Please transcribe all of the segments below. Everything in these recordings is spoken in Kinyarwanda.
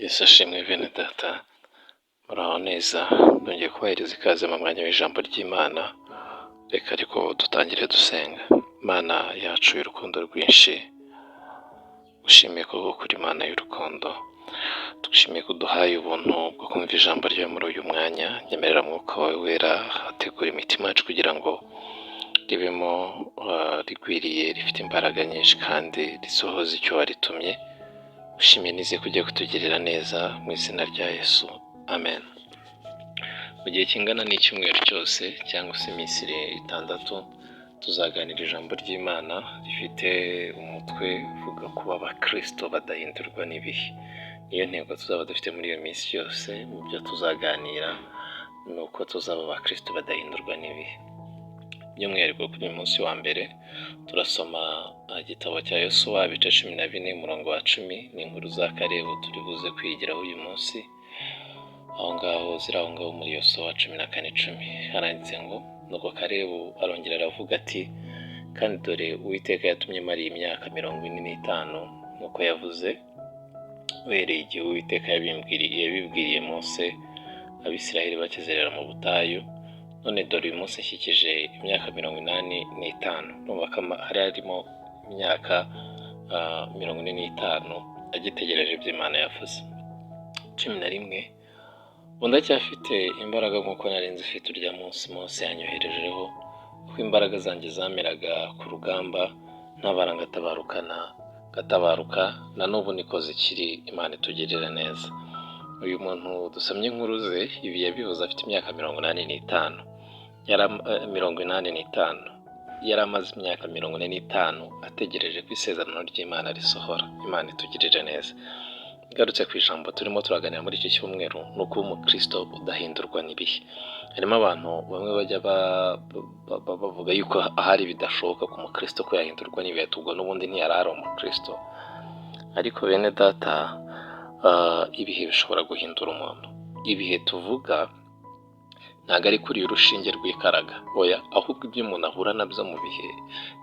Yesu ashimwe bene data, muraho neza, nongeye kubahiriza ikaze mu mwanya w'ijambo ry'Imana. Reka ariko dutangire dusenga. Imana yacu y'urukundo rwinshi, ushimiye ko kuri Imana y'urukundo, tugushimiye ko uduhaye ubuntu bwo kumva ijambo ryawe muri uyu mwanya. Nyemerera mwuka wawe wera ategura imitima yacu kugira ngo ribemo rigwiriye, rifite imbaraga nyinshi kandi risohoza icyo waritumye. Ushimiye nizeye ko ugiye kutugirira neza mu izina rya Yesu, amen. Mu gihe kingana n'icyumweru cyose cyangwa se iminsi 6 tuzaganira ijambo ry'Imana rifite umutwe uvuga kuba abakristo badahindurwa n'ibihe. Niyo ntego tuzaba dufite muri iyo minsi yose. Mu byo tuzaganira ni uko tuzaba abakristo badahindurwa n'ibihe. By'umwihariko kuri uyu munsi wa mbere turasoma igitabo cya Yosuwa ibice 14 umurongo wa 10. Ni inkuru za Kalebu turi buze kwigiraho uyu munsi. Aho ngaho muri Yosuwa 14:10 haranditse ngo, nuko Kalebu arongera aravuga ati, kandi dore Uwiteka yatumye mara imyaka 45 nk'uko yavuze, uhereye igihe Uwiteka yabibwiriye Mose Abisiraheli bakizerera mu butayu. None dore uyu munsi nshyikije imyaka 85. Numva ko hari harimo imyaka 45 agitegereje ibyo Imana yavuze. 11. Undi acyafite imbaraga nk'uko nari nzifite urya munsi Mose yanyoherejeho, uko imbaraga zanjye zameraga ku rugamba, ntabara ngatabaruka, na n'ubu niko zikiri. Imana itugirire neza. Uyu muntu dusomye inkuru ze, ibi yabivuze afite imyaka 85. Yari amaze imyaka 45 ategereje ko isezerano ry'Imana risohora. Imana itugirire neza. Garutse ku ijambo turimo turaganira muri iki cyumweru, ni uko umukristo udahindurwa n'ibihe. Harimo abantu bamwe bajya bavuga yuko ahari bidashoboka ku mukristo ko yahindurwa n'ibihe, tubwo n'ubundi ntiyari ari umukristo. Ariko bene data, ibihe bishobora guhindura umuntu. Ibihe tuvuga ntabwo ari kuri urushinge rw'ikaraga, oya, ahubwo ibyo umuntu ahura nabyo mu bihe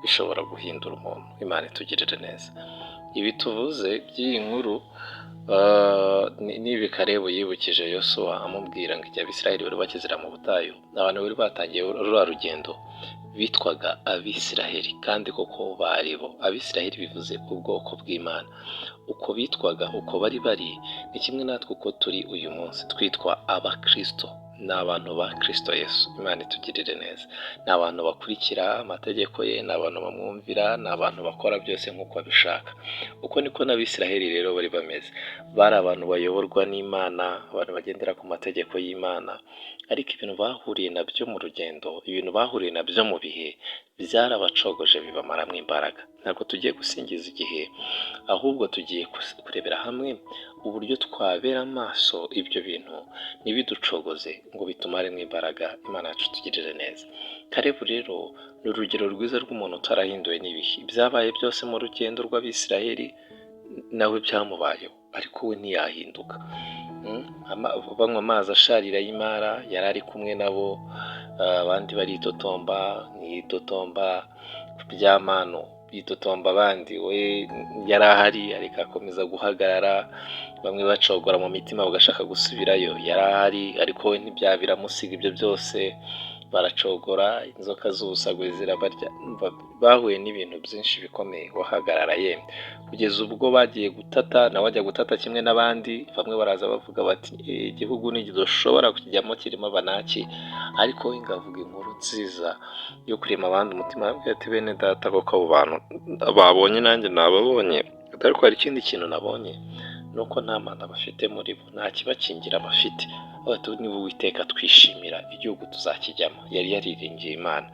bishobora guhindura umuntu. Imana itugirire neza. Ibi tuvuze by'iyi nkuru n'ibi Kalebu yibukije Yosuwa amubwira ngo igihe Abisiraheli bari bakizera mu butayu, abantu bari batangiye ruriya rugendo bitwaga Abisiraheli, kandi koko bari bo. Abisiraheli bivuze ubwoko bw'Imana. Uko bitwaga, uko bari ni kimwe natwe uko turi uyu munsi, twitwa abakristo. Ni abantu ba Kristo Yesu. Imana itugirire neza. Ni abantu bakurikira amategeko ye, ni abantu bamwumvira, ni abantu bakora byose nk'uko abishaka. Uko niko n'Abisiraheli rero bari bameze. Bari abantu bayoborwa n'Imana, abantu bagendera ku mategeko y'Imana. Ariko ibintu bahuriye nabyo mu rugendo, ibintu bahuriye nabyo mu bihe, byarabacogoje bibamaramo imbaraga. Ntabwo tugiye gusingiza igihe, ahubwo tugiye kurebera hamwe uburyo twabera amaso ibyo bintu ntibiducogoze ngo bitumaremo imbaraga. Imana yacu tugirire neza. Kalebu rero ni urugero rwiza rw'umuntu utarahinduwe n'ibihe. Ibyabaye byose mu rugendo rw'Abisiraheli nawe byamubayeho, ariko we ntiyahinduka. Banywa amazi asharira y'Imara, yari ari kumwe nabo. Abandi baritotomba, ntiyitotomba ku by'amano, bitotomba abandi, we yari ahari ariko akomeza guhagarara. Bamwe bacogora mu mitima bagashaka gusubirayo, yari ahari ariko we ntibyabiramusiga. Ibyo byose baracogora, inzoka z'ubusagwe zirabarya. Bahuye n'ibintu byinshi bikomeye, wahagarara yemye, kugeza ubwo bagiye gutata, nawe ajya gutata kimwe n'abandi. Bamwe baraza bavuga bati, igihugu ntidushobora kujyamo, kirimo Abanaki. Ariko we ngavuga inkuru nziza yo kurema abandi umutima. Yababwira ati, bene data, koko abo bantu babonye nanjye nababonye, ariko hari ikindi kintu nabonye, nuko nta mana bafite muri bo, nta kibakingira bafite. Niba Uwiteka twishimira, igihugu tuzakijyamo. Yari yariringiye Imana.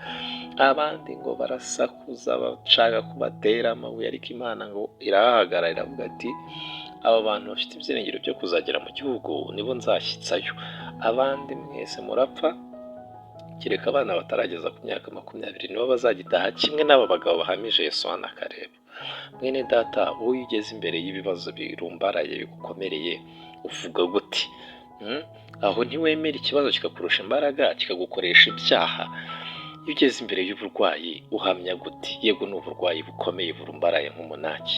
Abandi ngo barasakuza bashaka kubatera amabuye, ariko Imana ngo irahagarara iravuga ati, aba bantu bafite ibyiringiro byo kuzagera mu gihugu nibo nzashyitsayo. Abandi mwese murapfa, kereka abana batarageza ku myaka 20 nibo bazagitaha, kimwe n'aba bagabo bahamije Yosuwa na Kalebu. Mwene data, wowe ugeze imbere y'ibibazo birumbaraye bigukomereye, uvuga gute? Aho ntiwemera ikibazo kikakurusha imbaraga, kikagukoresha ibyaha. iyo ugeze imbere y'uburwayi uhamya gute? Yego ni uburwayi bukomeye burumbaraye nk'umunaki,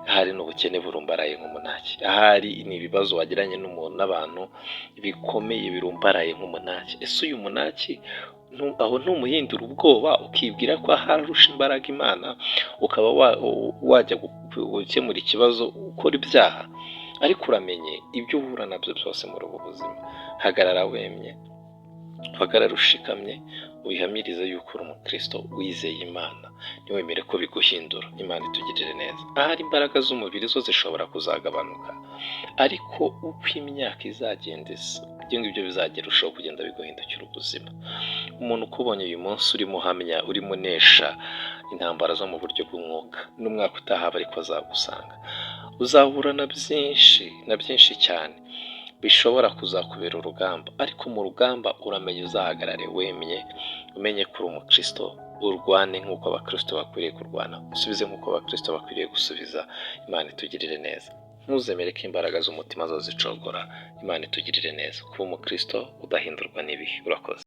ahari ni ubukene burumbaraye nk'umunaki, ahari ni ibibazo wagiranye n'abantu bikomeye birumbaraye nk'umunaki. Ese uyu munaki aho ntumuhindura ubwoba ukibwira ko ahari arusha imbaraga Imana, ukaba wajya gukemura ikibazo ukora ibyaha? Ariko uramenye ibyo uhura nabyo byose muri ubu buzima, hagarara wemye, uhagarare ushikamye, wihamirize yuko uri umukristo wizeye Imana, ntiwemere ko biguhindura. Imana itugirire neza. Ahari imbaraga z'umubiri zo zishobora kuzagabanuka, ariko uko imyaka izagenda isa, ibyo ngibyo bizagera urushaho kugenda biguhindukira ubuzima. Umuntu ukubonye uyu munsi urimo uhamya, urimo unesha intambara zo mu buryo bw'umwuka, n'umwaka utaha aba ariko azagusanga. Uzahura na byinshi cyane bishobora kuzakubera urugamba, ariko mu rugamba uramenye uzahagarare wemye, umenye ko uri umukristo, urwane nk'uko abakristo bakwiriye kurwana, usubize nk'uko abakristo bakwiriye gusubiza. Imana itugirire neza. Ntuzemere ko imbaraga z'umutima zo zicogora. Imana itugirire neza. Kuba umukristo udahindurwa n'ibihe. Urakoze.